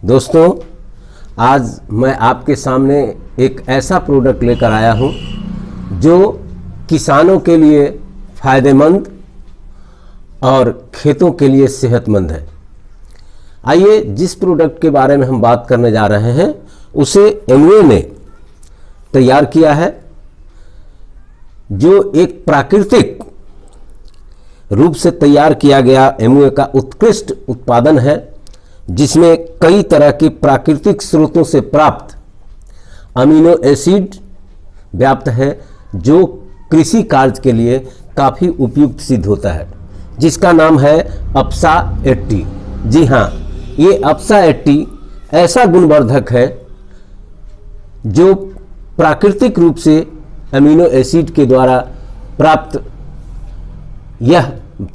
दोस्तों, आज मैं आपके सामने एक ऐसा प्रोडक्ट लेकर आया हूं जो किसानों के लिए फ़ायदेमंद और खेतों के लिए सेहतमंद है। आइए जिस प्रोडक्ट के बारे में हम बात करने जा रहे हैं उसे एमवे ने तैयार किया है, जो एक प्राकृतिक रूप से तैयार किया गया एमवे का उत्कृष्ट उत्पादन है, जिसमें कई तरह के प्राकृतिक स्रोतों से प्राप्त अमीनो एसिड व्याप्त है, जो कृषि कार्य के लिए काफ़ी उपयुक्त सिद्ध होता है, जिसका नाम है अपसा 80। जी हाँ, ये अपसा 80 ऐसा गुणवर्धक है जो प्राकृतिक रूप से अमीनो एसिड के द्वारा प्राप्त यह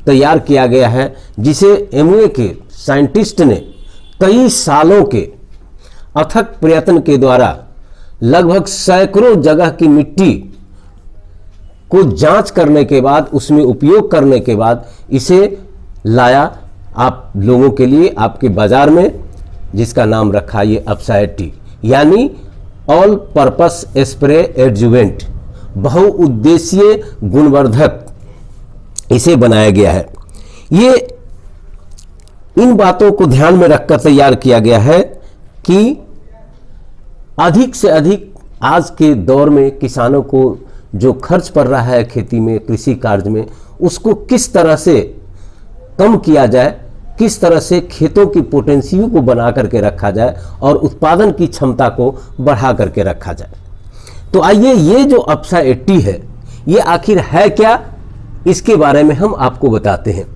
तैयार किया गया है, जिसे एमवे के साइंटिस्ट ने कई सालों के अथक प्रयत्न के द्वारा लगभग सैकड़ों जगह की मिट्टी को जांच करने के बाद, उसमें उपयोग करने के बाद इसे लाया आप लोगों के लिए आपके बाजार में, जिसका नाम रखा ये अपसा 80 यानी ऑल पर्पस स्प्रे एडजुवेंट, बहुउद्देशीय गुणवर्धक इसे बनाया गया है। ये इन बातों को ध्यान में रखकर तैयार किया गया है कि अधिक से अधिक आज के दौर में किसानों को जो खर्च पड़ रहा है खेती में, कृषि कार्य में, उसको किस तरह से कम किया जाए, किस तरह से खेतों की पोटेंशियल को बना करके रखा जाए और उत्पादन की क्षमता को बढ़ा करके रखा जाए। तो आइए ये जो अपसा 80 है ये आखिर है क्या, इसके बारे में हम आपको बताते हैं।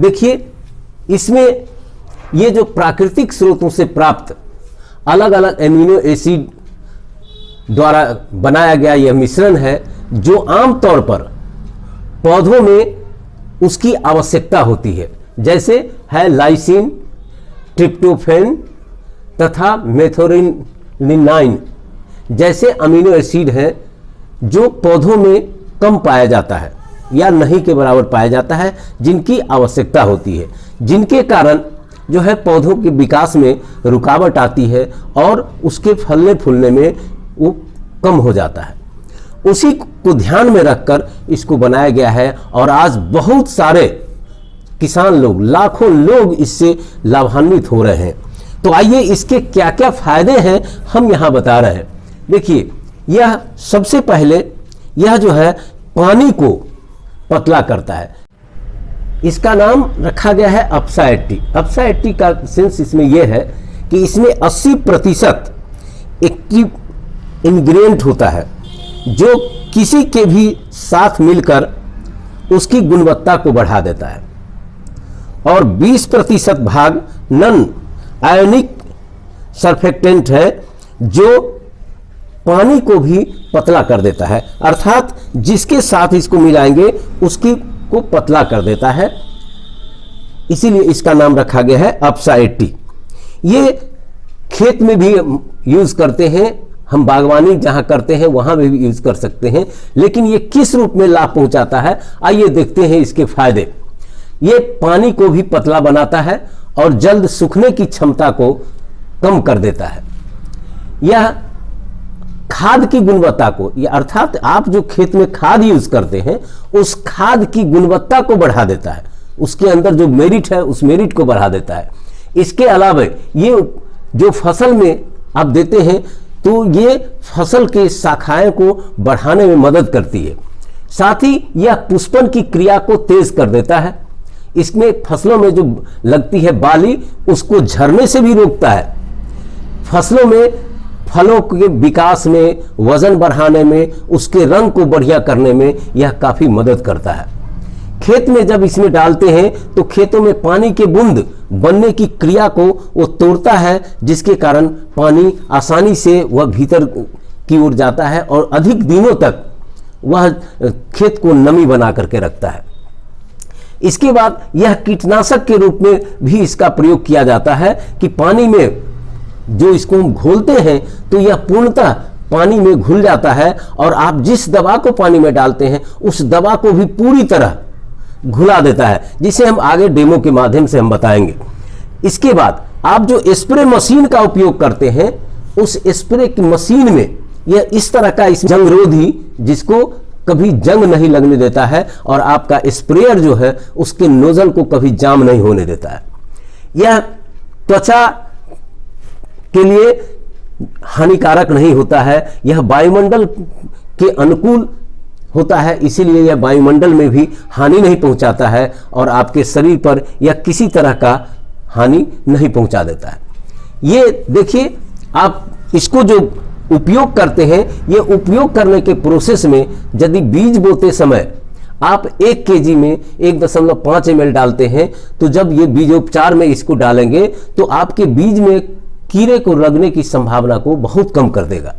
देखिए, इसमें ये जो प्राकृतिक स्रोतों से प्राप्त अलग अलग एमिनो एसिड द्वारा बनाया गया यह मिश्रण है, जो आमतौर पर पौधों में उसकी आवश्यकता होती है, जैसे है लाइसिन, ट्रिप्टोफैन तथा मेथोनिलाइन जैसे अमीनो एसिड हैं जो पौधों में कम पाया जाता है या नहीं के बराबर पाया जाता है, जिनकी आवश्यकता होती है, जिनके कारण जो है पौधों के विकास में रुकावट आती है और उसके फलने फूलने में वो कम हो जाता है। उसी को ध्यान में रखकर इसको बनाया गया है और आज बहुत सारे किसान लोग, लाखों लोग इससे लाभान्वित हो रहे हैं। तो आइए इसके क्या क्या फायदे हैं हम यहाँ बता रहे हैं। देखिए, यह सबसे पहले यह जो है पानी को पतला करता है। इसका नाम रखा गया है अपसा 80। अपसा 80 का सेंस इसमें यह है कि इसमें 80% एक्टिव इंग्रेडिएंट होता है, जो किसी के भी साथ मिलकर उसकी गुणवत्ता को बढ़ा देता है, और 20% भाग नॉन आयोनिक सरफेक्टेंट है, जो पानी को भी पतला कर देता है, अर्थात जिसके साथ इसको मिलाएंगे उसकी को पतला कर देता है। इसीलिए इसका नाम रखा गया है अपसा 80। ये खेत में भी यूज करते हैं, हम बागवानी जहां करते हैं वहां भी यूज कर सकते हैं, लेकिन ये किस रूप में लाभ पहुंचाता है आइए देखते हैं इसके फायदे। ये पानी को भी पतला बनाता है और जल्द सूखने की क्षमता को कम कर देता है। यह खाद की गुणवत्ता को, अर्थात आप जो खेत में खाद यूज करते हैं उस खाद की गुणवत्ता को बढ़ा देता है, उसके अंदर जो मेरिट है उस मेरिट को बढ़ा देता है। इसके अलावा ये जो फसल में आप देते हैं तो ये फसल के शाखाएं को बढ़ाने में मदद करती है। साथ ही यह पुष्पन की क्रिया को तेज कर देता है। इसमें फसलों में जो लगती है बाली, उसको झरने से भी रोकता है। फसलों में फलों के विकास में, वजन बढ़ाने में, उसके रंग को बढ़िया करने में यह काफी मदद करता है। खेत में जब इसमें डालते हैं तो खेतों में पानी के बूंद बनने की क्रिया को वो तोड़ता है, जिसके कारण पानी आसानी से वह भीतर की ओर जाता है और अधिक दिनों तक वह खेत को नमी बना करके रखता है। इसके बाद यह कीटनाशक के रूप में भी इसका प्रयोग किया जाता है कि पानी में जो इसको हम घोलते हैं तो यह पूर्णतः पानी में घुल जाता है और आप जिस दवा को पानी में डालते हैं उस दवा को भी पूरी तरह घुला देता है, जिसे हम आगे डेमो के माध्यम से हम बताएंगे। इसके बाद आप जो स्प्रे मशीन का उपयोग करते हैं उस स्प्रे की मशीन में यह इस तरह का इस जंगरोधी जिसको कभी जंग नहीं लगने देता है और आपका स्प्रेयर जो है उसके नोजल को कभी जाम नहीं होने देता है। यह त्वचा के लिए हानिकारक नहीं होता है, यह वायुमंडल के अनुकूल होता है, इसीलिए यह वायुमंडल में भी हानि नहीं पहुंचाता है और आपके शरीर पर यह किसी तरह का हानि नहीं पहुंचा देता है। ये देखिए, आप इसको जो उपयोग करते हैं, ये उपयोग करने के प्रोसेस में यदि बीज बोते समय आप 1 kg में 1.5 ml डालते हैं, तो जब ये बीजोपचार में इसको डालेंगे तो आपके बीज में कीड़े को लगने की संभावना को बहुत कम कर देगा।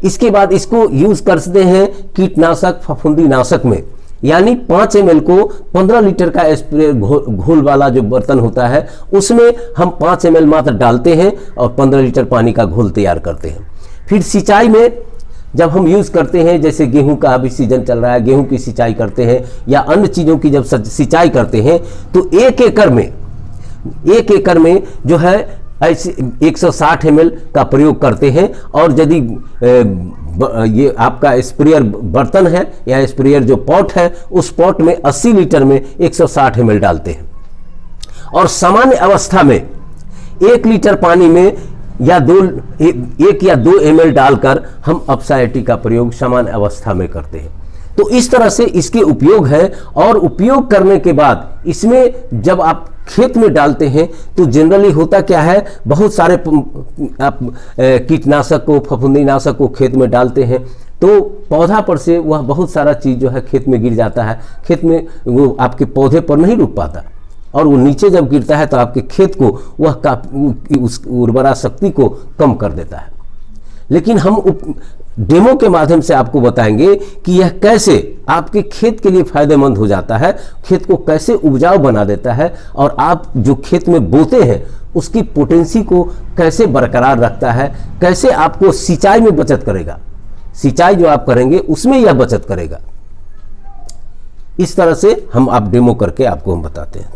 इसके बाद इसको यूज करते हैं कीटनाशक फफूंदी नाशक में, यानी 5 ml को 15 लीटर का स्प्रे घोल वाला जो बर्तन होता है उसमें हम 5 ml मात्र डालते हैं और 15 लीटर पानी का घोल तैयार करते हैं। फिर सिंचाई में जब हम यूज करते हैं, जैसे गेहूं का अभी सीजन चल रहा है, गेहूं की सिंचाई करते हैं या अन्य चीजों की जब सिंचाई करते हैं तो 1 एकड़ में जो है ऐसे 160 ml का प्रयोग करते हैं। और यदि ये आपका स्प्रेयर बर्तन है या स्प्रेयर जो पॉट है, उस पॉट में 80 लीटर में 160 ml डालते हैं। और सामान्य अवस्था में 1 लीटर पानी में या 1 या 2 ml डालकर हम अपसाइटी का प्रयोग सामान्य अवस्था में करते हैं। तो इस तरह से इसके उपयोग है। और उपयोग करने के बाद इसमें जब आप खेत में डालते हैं तो जनरली होता क्या है, बहुत सारे आप कीटनाशक को फफूंदीनाशक को खेत में डालते हैं तो पौधा पर से वह बहुत सारा चीज़ जो है खेत में गिर जाता है, खेत में वो आपके पौधे पर नहीं रुक पाता और वो नीचे जब गिरता है तो आपके खेत को वह उस उर्वरा शक्ति को कम कर देता है। लेकिन हम डेमो के माध्यम से आपको बताएंगे कि यह कैसे आपके खेत के लिए फायदेमंद हो जाता है, खेत को कैसे उपजाऊ बना देता है और आप जो खेत में बोते हैं उसकी पोटेंसी को कैसे बरकरार रखता है, कैसे आपको सिंचाई में बचत करेगा, सिंचाई जो आप करेंगे उसमें यह बचत करेगा। इस तरह से हम आप डेमो करके आपको हम बताते हैं।